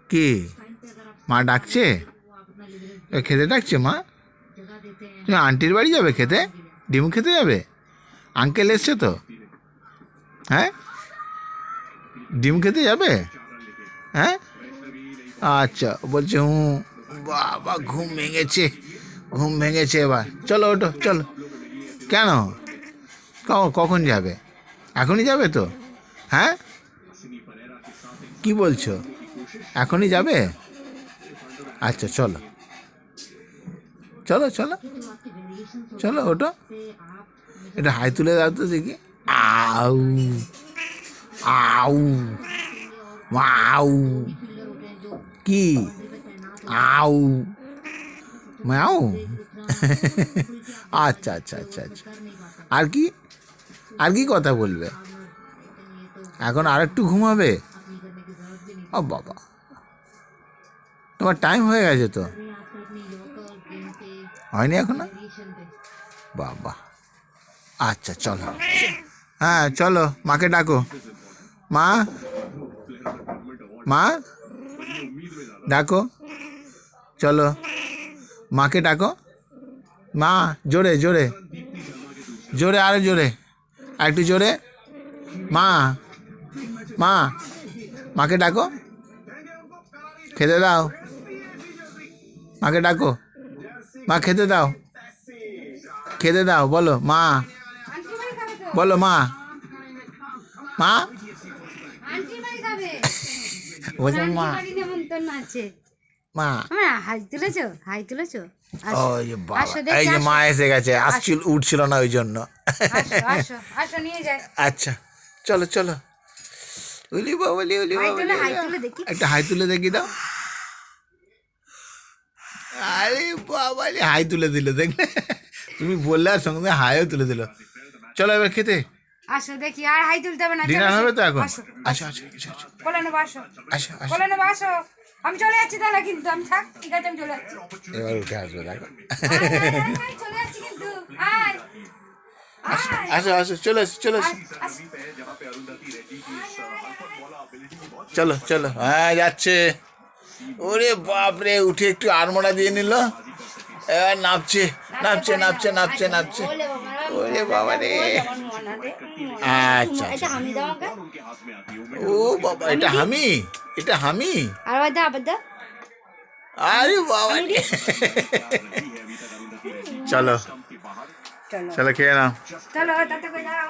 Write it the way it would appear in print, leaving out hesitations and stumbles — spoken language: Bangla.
কি মা ডাকছে? খেতে ডাকছে মা? তুমি আন্টির বাড়ি যাবে খেতে? ডিম খেতে যাবে? আঙ্কেল এসছে তো? হ্যাঁ, ডিম খেতে যাবে? হ্যাঁ, আচ্ছা, বলছে হুঁ। বাবা, ঘুম ভেঙেছে এবার। চলো ওঠো, চলো। কেন? কখন যাবে? এখনই যাবে তো? হ্যাঁ, কি বলছো? এখনই যাবে? আচ্ছা, চলো চলো চলো চলো, ওঠো। এটা হাই তুলে দাও তো দেখি। আউ আউ আউ কি? আউ ম্যাও। আচ্ছা আচ্ছা আচ্ছা আচ্ছা, আর কি কথা বলবে? এখন আর একটু ঘুমাবে? ও বাবা, তোমার টাইম হয়ে গেছে তো? হয়নি এখনো? বাবা, আচ্ছা চলো। হ্যাঁ চলো, মাকে ডাকো। মা, মা ডাকো, চলো মাকে ডাকো। মা, জোরে জোরে জোরে, আরো জোরে, আর একটু জোরে। মা, মা, মাকে ডাকো, খেতে দাও। মাকে ডাকো, মা খেতে দাও, খেতে দাও, বলো মা, বলো মা, মা বলছে মা, মা। হাই তুলেছো, হাই তুলেছো। ওই যে বাবা, এই যে মা এসে গেছে, উঠছিল না ওই জন্য। আসো নিয়ে যাই। আচ্ছা, চলো চলো। উলি বাবলি, উলি বাবলি, একটা হাই তুলে দেখি দাও। আরে বাবা, হাই তুলে দিল, দেখলে? তুমি বললে আর সঙ্গে হাইও তুলে দিল। চলো এবার খেতে। আসো দেখি, আর হাই তুলতে হবে না। ডিনার হবে তো এখন? আসো আসো আসো, বলে নেবো, আসো আসো আসো। বলে নেবো, আসো। আমি চলে যাচ্ছি তাহলে, কিন্তু আমি থাক, ঠিক আছে, আমি চলে যাচ্ছি। এবার উঠে আসবে, দেখো। চলে যাচ্ছি কিন্তু, আয় আসো আসো, চলে আসো, চলে আসো। চলো চলো, হ্যাঁ যাচ্ছে। ওরে বাপরে, উঠে একটু আড়মোড়া দিয়ে নিল, এবার নামছে নামছে নামছে নামছে নামছে। ওরে বাবা রে। আচ্ছা আচ্ছা, ও বাবা, এটা হামি, এটা হামি। আরে বাবা রে। চলো চলো, খেয়ে নাও। চলো, তাতে করে দাও।